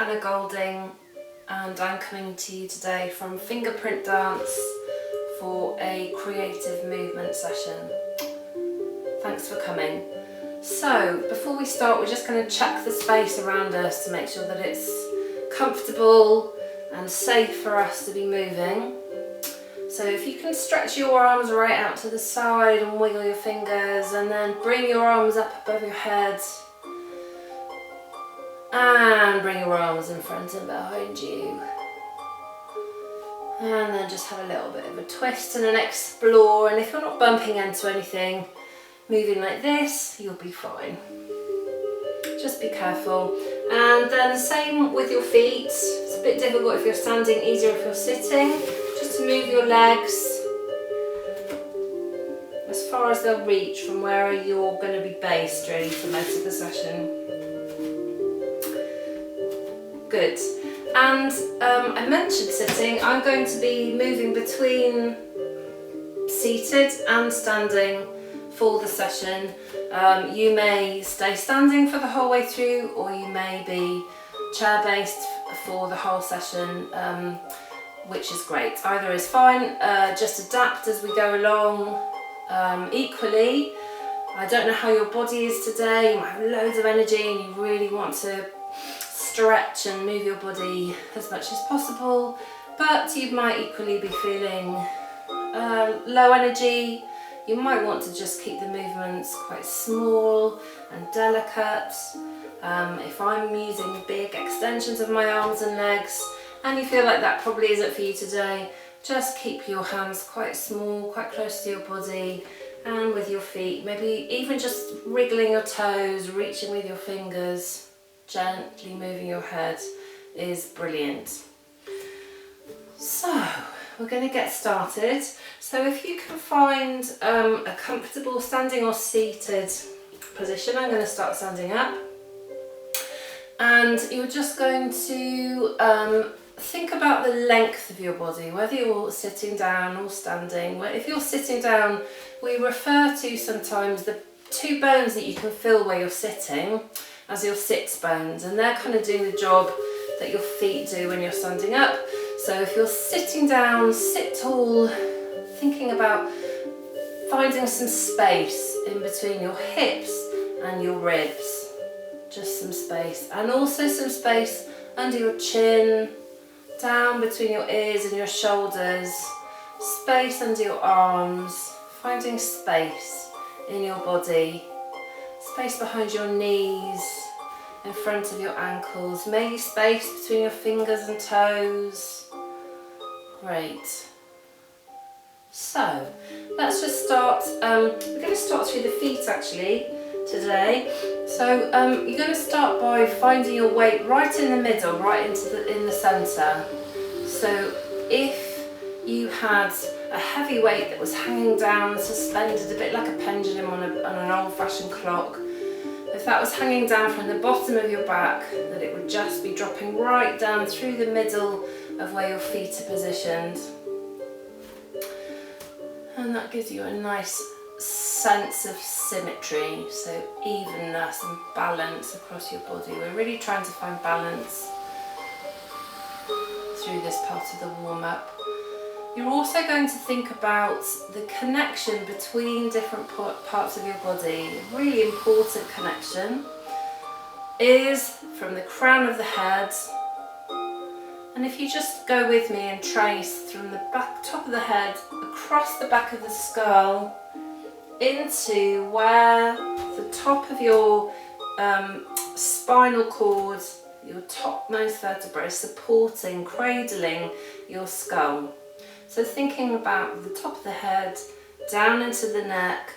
Anna Golding and I'm coming to you today from Fingerprint Dance for a creative movement session. Thanks for coming. So before we start, we're just going to check the space around us to make sure that it's comfortable and safe for us to be moving. So if you can stretch your arms right out to the side and wiggle your fingers, and then bring your arms up above your head and bring your arms in front and behind you, and then just have a little bit of a twist and an explore. And if you're not bumping into anything, moving like this, you'll be fine. Just be careful. And then the same with your feet. It's a bit difficult if you're standing, easier if you're sitting. Just to move your legs as far as they'll reach from where you're going to be based really for most of the session. Good. And I mentioned sitting. I'm going to be moving between seated and standing for the session. You may stay standing for the whole way through, or you may be chair-based for the whole session, which is great. Either is fine. Just adapt as we go along. Equally, I don't know how your body is today. You might have loads of energy and you really want to stretch and move your body as much as possible, but you might equally be feeling low energy. You might want to just keep the movements quite small and delicate. If I'm using big extensions of my arms and legs and you feel like that probably isn't for you today, just keep your hands quite small, quite close to your body, and with your feet, maybe even just wriggling your toes, reaching with your fingers, gently moving your head is brilliant. So we're going to get started. So if you can find a comfortable standing or seated position, I'm going to start standing up, and you're just going to think about the length of your body, whether you're sitting down or standing. If you're sitting down, we refer to sometimes the two bones that you can feel where you're sitting as your sits bones, and they're kind of doing the job that your feet do when you're standing up. So if you're sitting down, sit tall, thinking about finding some space in between your hips and your ribs, just some space, and also some space under your chin, down between your ears and your shoulders, space under your arms, finding space in your body, space behind your knees, in front of your ankles, maybe space between your fingers and toes. Great. So let's just start. We're going to start through the feet actually today. So you're going to start by finding your weight right in the middle, right in the centre. So if you had a heavy weight that was hanging down, suspended a bit like a pendulum on an old-fashioned clock, if that was hanging down from the bottom of your back, that it would just be dropping right down through the middle of where your feet are positioned. And that gives you a nice sense of symmetry, so evenness and balance across your body. We're really trying to find balance through this part of the warm-up. You're also going to think about the connection between different parts of your body. A really important connection is from the crown of the head, and if you just go with me and trace from the top of the head across the back of the skull into where the top of your spinal cord, your topmost vertebra, is supporting, cradling your skull. So thinking about the top of the head, down into the neck,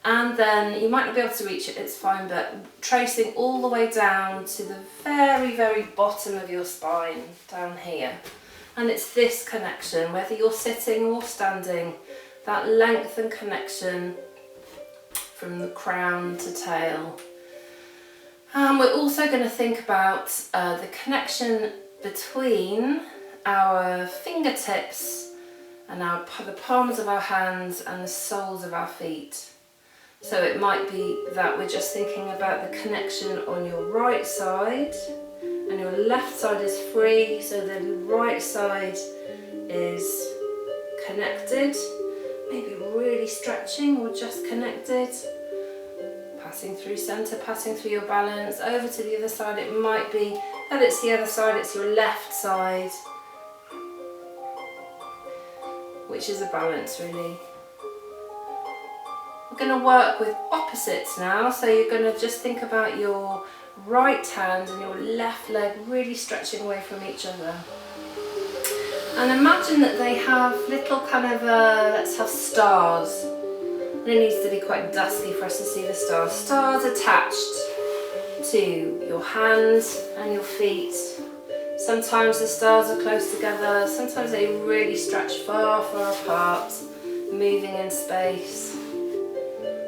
and then you might not be able to reach it, it's fine, but tracing all the way down to the very, very bottom of your spine, down here. And it's this connection, whether you're sitting or standing, that length and connection from the crown to tail. And we're also going to think about the connection between our fingertips and the palms of our hands and the soles of our feet. So it might be that we're just thinking about the connection on your right side and your left side is free, so the right side is connected, maybe really stretching or just connected. Passing through centre, passing through your balance, over to the other side. It might be that it's the other side, it's your left side, which is a balance really. We're going to work with opposites now, so you're going to just think about your right hand and your left leg really stretching away from each other. And imagine that they have little kind of, let's have stars. And it needs to be quite dusky for us to see the stars. Stars attached to your hands and your feet. Sometimes the stars are close together, sometimes they really stretch far, far apart, moving in space.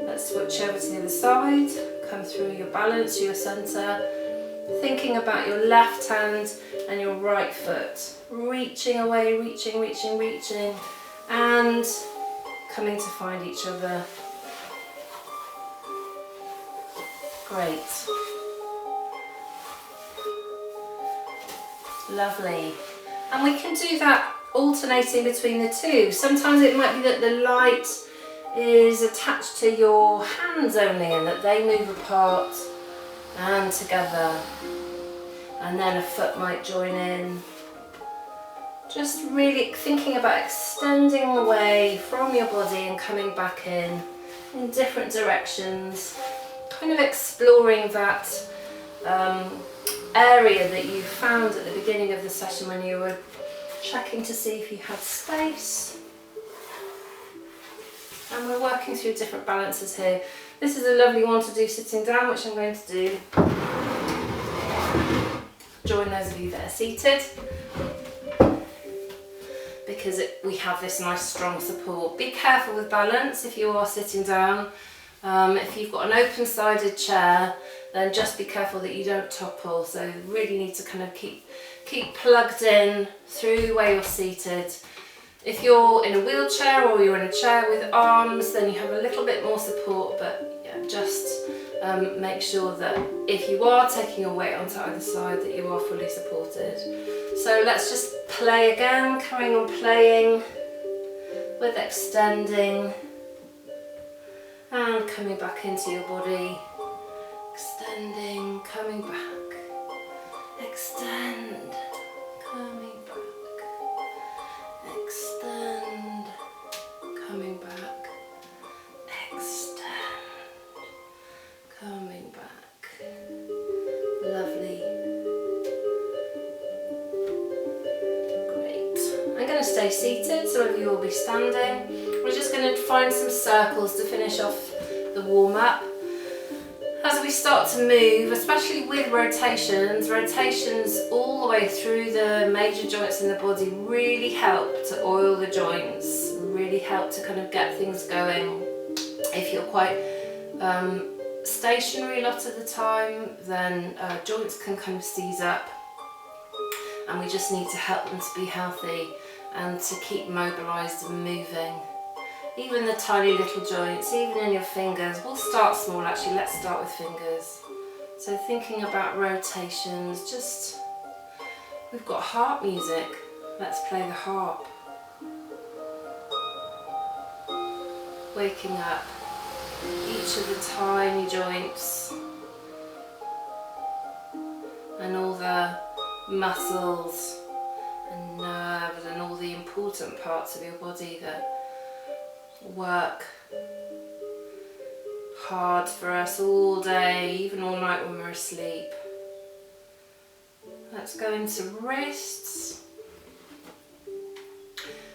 Let's switch over to the other side, come through your balance, your centre, thinking about your left hand and your right foot, reaching away, reaching, reaching, reaching, and coming to find each other. Great. Lovely. And we can do that alternating between the two. Sometimes it might be that the light is attached to your hands only and that they move apart and together, and then a foot might join in. Just really thinking about extending away from your body and coming back in different directions, kind of exploring that area that you found at the beginning of the session when you were checking to see if you had space. And we're working through different balances here. This is a lovely one to do sitting down, which I'm going to do. Join those of you that are seated, because we have this nice strong support. Be careful with balance if you are sitting down. If you've got an open-sided chair, then just be careful that you don't topple. So you really need to kind of keep plugged in through where you're seated. If you're in a wheelchair or you're in a chair with arms, then you have a little bit more support, but yeah, just make sure that if you are taking your weight onto either side, that you are fully supported. So let's just play again, carrying on playing with extending and coming back into your body. Extending, coming back, extend, coming back, extend, coming back, extend, coming back. Lovely. Great. I'm going to stay seated, some of you will be standing. We're just going to find some circles to finish off the warm-up. As we start to move, especially with rotations all the way through the major joints in the body really help to oil the joints, really help to kind of get things going. If you're quite stationary a lot of the time, then joints can kind of seize up, and we just need to help them to be healthy and to keep mobilised and moving. Even the tiny little joints, even in your fingers. We'll start small actually, let's start with fingers. So thinking about rotations, just, we've got harp music, let's play the harp. Waking up each of the tiny joints and all the muscles and nerves and all the important parts of your body that work hard for us all day, even all night when we're asleep. Let's go into wrists.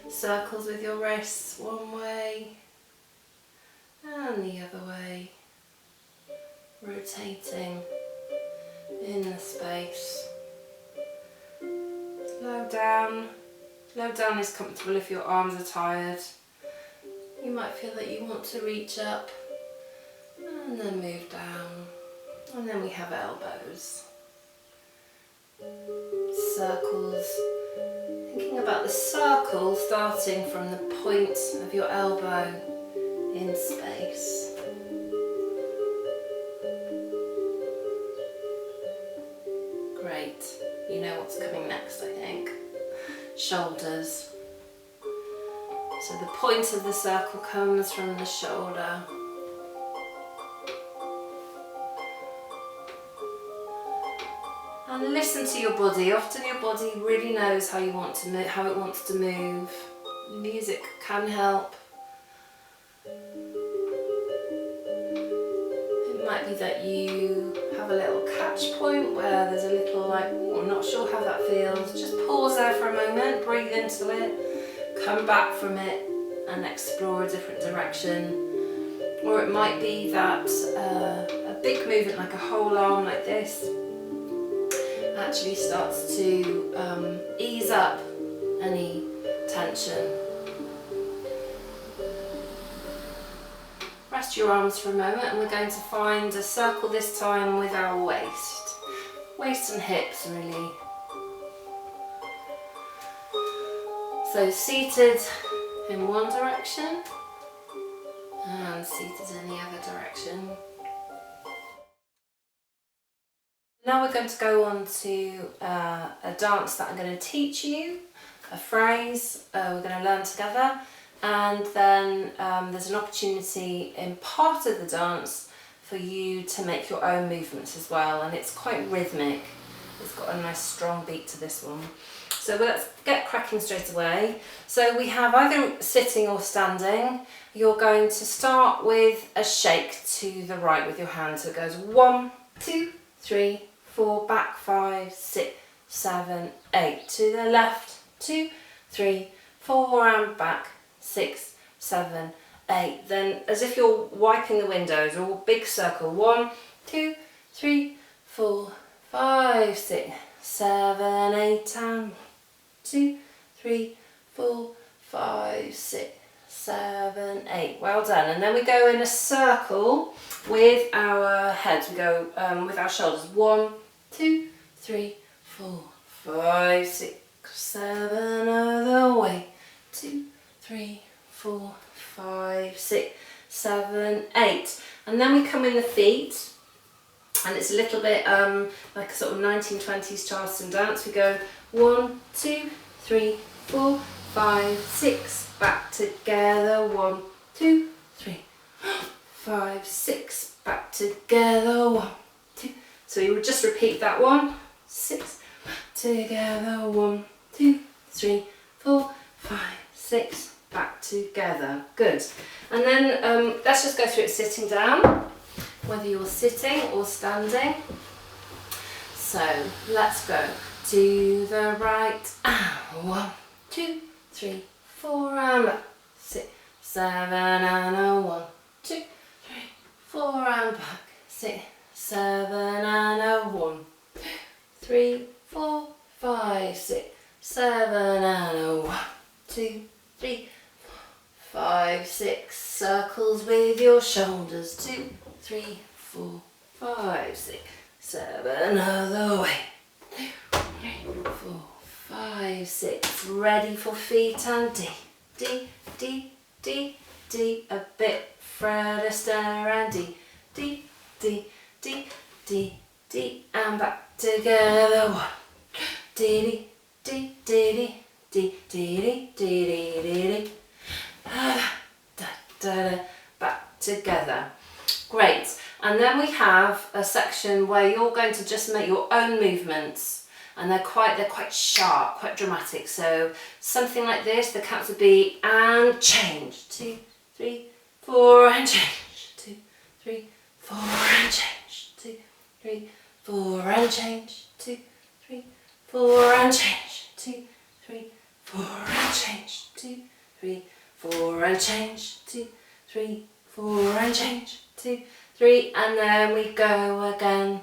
Circles with your wrists one way and the other way, rotating in the space. Low down. Low down is comfortable if your arms are tired. You might feel that you want to reach up and then move down, and then we have elbows. Circles, thinking about the circle starting from the point of your elbow in space. Great. what's coming next, I think. Shoulders. So the point of the circle comes from the shoulder. And listen to your body. Often your body really knows how you want to move, how it wants to move. Music can help. It might be that you have a little catch point where there's a little like, oh, I'm not sure how that feels. Just pause there for a moment, breathe into it, come back from it and explore a different direction. Or it might be that a big movement like a whole arm like this actually starts to ease up any tension. Rest your arms for a moment and we're going to find a circle this time with our waist. Waist and hips really. So seated in one direction and seated in the other direction. Now we're going to go on to a dance that I'm going to teach you, a phrase we're going to learn together, and then there's an opportunity in part of the dance for you to make your own movements as well, and it's quite rhythmic. It's got a nice strong beat to this one. So let's get cracking straight away. So we have either sitting or standing. You're going to start with a shake to the right with your hand. So it goes 1, 2, 3, 4, back 5, 6, 7, 8. To the left, 2, 3, 4, and back 6, 7, 8. Then as if you're wiping the windows, or big circle. 1, 2, 3, 4, 5, 6, 7, 8, and 2, 3, 4, 5, 6, 7, 8. Well done. And then we go in a circle with our heads. We go with our shoulders. 1, 2, 3, 4, 5, 6, 7. Other way. 2, 3, 4, 5, 6, 7, 8. And then we come in the feet. And it's a little bit like a sort of 1920s Charleston dance. We go 1, 2, 3, 4, 5, 6, back together. 1, 2, 3, 5, 6, back together. 1, 2. So you would just repeat that 1, 6, back together. 1, 2, 3, 4, 5, 6, back together. Good. And then let's just go through it sitting down, whether you're sitting or standing. So let's go to the right. 1, 2, 3, 4, and back. 6, 7, and a 1, 2, 3, 4, and back. 6, 7, and a 1, 2, 3, 4, 5, 6, 7, and a 1, 2, 3, 4, 5, 6. Circles with your shoulders. 2, 3, 4, 5, 6, 7. Other way. 2, 3, 4, 5, 6. Ready for feet and D, D, D, D, D. A bit further, stir and D, D, D, D, D, D. And back together. 1, D, D, D, D, D, D, D, D, D, D, D. Da, da, da. Back together. Great. And then we have a section where you're going to just make your own movements, and they're quite sharp, quite dramatic. So something like this, the counts would be and change. 2, 3, 4 and change. 2, 3, 4 and change. 2, 3, 4 and change. 2, 3, 4 and change. 2, 3, 4 and change. 2, 3, 4 and change. 2, 3, 4 and change. 2, 3, and then we go again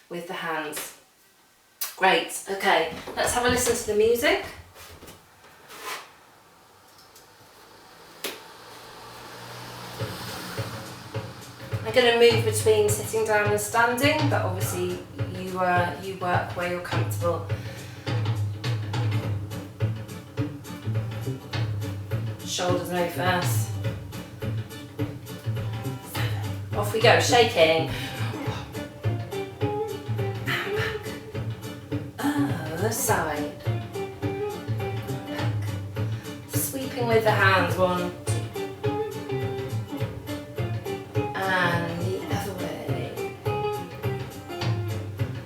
with the hands. Great. Okay, let's have a listen to the music. I'm going to move between sitting down and standing, but obviously you work where you're comfortable. Shoulders move first. Off we go, shaking. And back. side. Sweeping with the hands, 1, 2. And the other way.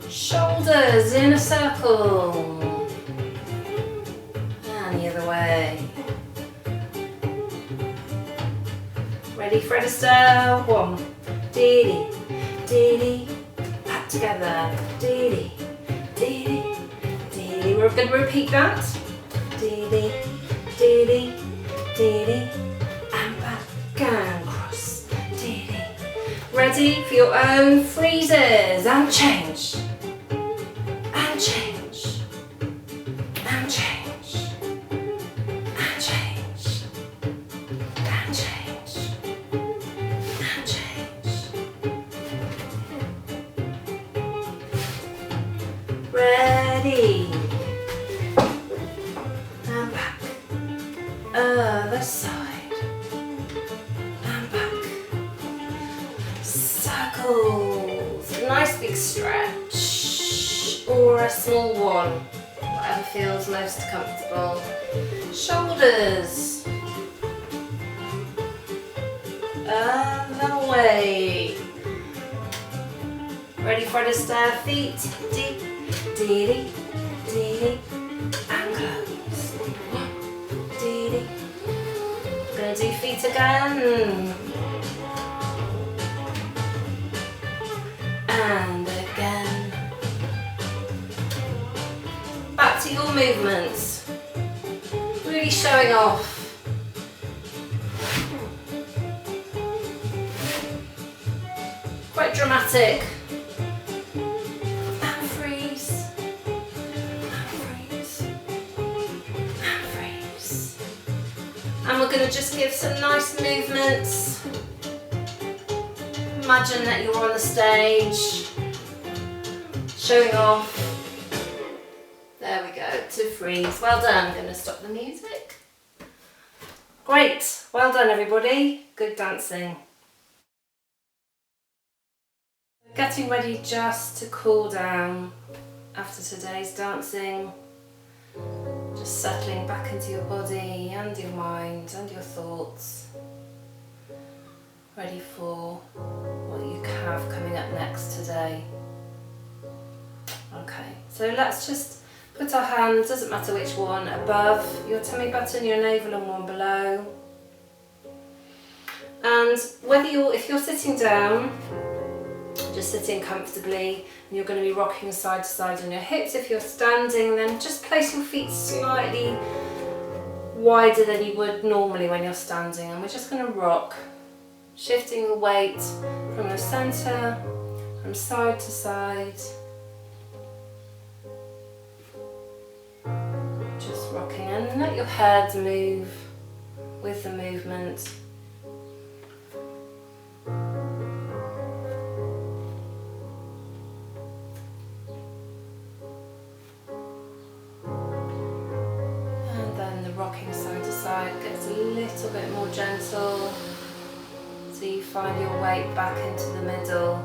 Shoulders in a circle. And the other way. Ready, Fred Astaire? 1. Dee-dee, dee-dee. Back together. Dee-dee, dee-dee, dee-dee. We're going to repeat that. Dee-dee, dee-dee, dee-dee. And back and cross. Dee-dee. Ready for your own freezes. And change. And change. And change. And change. And change. And change. Ready. And back. Other side. And back. Circles. Nice big stretch. Or a small one. Whatever feels most comfortable. Shoulders. Other way. Ready for the stair, feet deep, dee-dee, dee-dee, and close. Dee-dee. Gonna do feet again. And again. Back to your movements. Really showing off. Quite dramatic. And freeze. And freeze. And freeze. And we're going to just give some nice movements. Imagine that you're on the stage, showing off. There we go, to freeze. Well done. I'm going to stop the music. Great. Well done, everybody. Good dancing. Getting ready just to cool down after today's dancing. Just settling back into your body and your mind and your thoughts. Ready for what you have coming up next today. Okay, so let's just put our hands, doesn't matter which one, above your tummy button, your navel, and one below. And if you're sitting down, just sitting comfortably, and you're going to be rocking side to side on your hips. If you're standing, then just place your feet slightly wider than you would normally when you're standing, and we're just going to rock, shifting the weight from the centre, from side to side. Just rocking, and let your head move with the movement. Rocking side to side gets a little bit more gentle, so you find your weight back into the middle,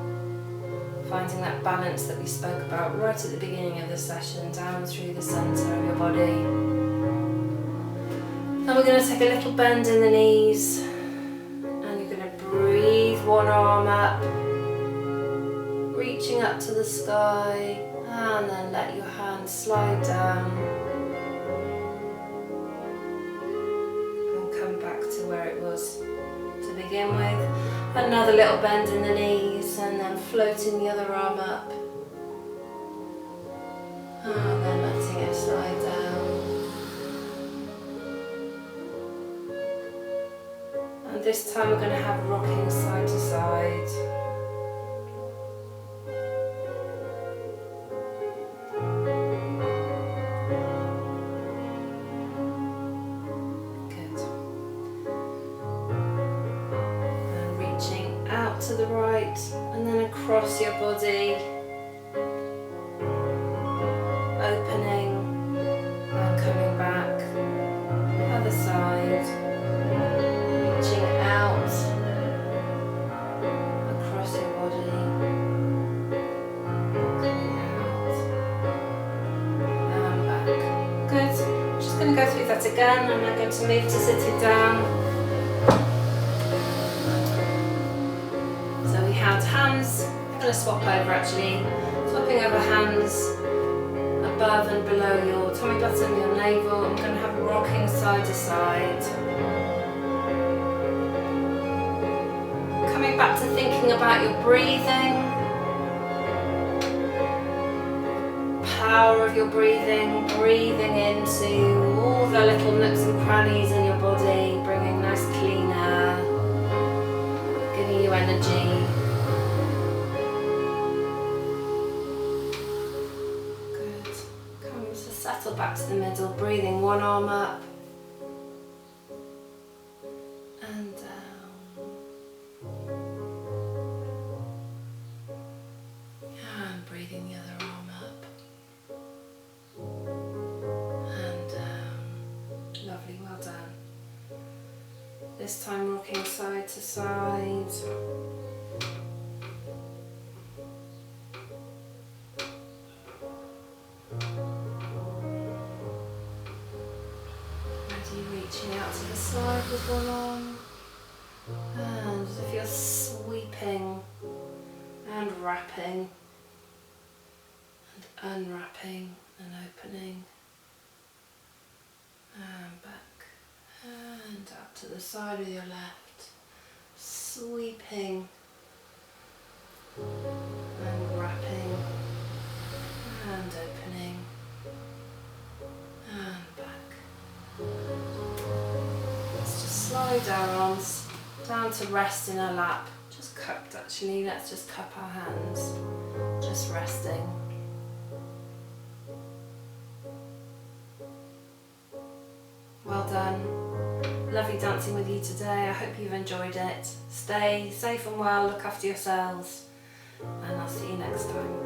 finding that balance that we spoke about right at the beginning of the session, down through the centre of your body. And we're going to take a little bend in the knees, and you're going to breathe one arm up, reaching up to the sky, and then let your hand slide down. To where it was to begin with. Another little bend in the knees, and then floating the other arm up, and then letting it slide down. And this time we're going to have rocking side to side. To the right, and then across your body, opening and coming back, other side, reaching out across your body, coming out, and do that again, and I'm going to move to sitting down. So we had hands, I'm going to swap over actually, swapping over hands above and below your tummy button, your navel. I'm going to have a rocking side to side. Coming back to thinking about your breathing, power of your breathing, breathing into all the little nooks and crannies in your body, bringing nice clean air, giving you energy. Good. Come to settle back to the middle, breathing one arm up and down. And breathing the other arm up and down. Lovely, well done. This time rocking side to side. Ready, reaching out to the side with one arm. And as if you're sweeping and wrapping and unwrapping and opening and back and up to the side with your left, sweeping and wrapping and opening and back. Let's just slide our arms down to rest in our lap, just cupped actually. Let's just cup our hands, just resting. Well done. Lovely dancing with you today. I hope you've enjoyed it. Stay safe and well, look after yourselves, and I'll see you next time.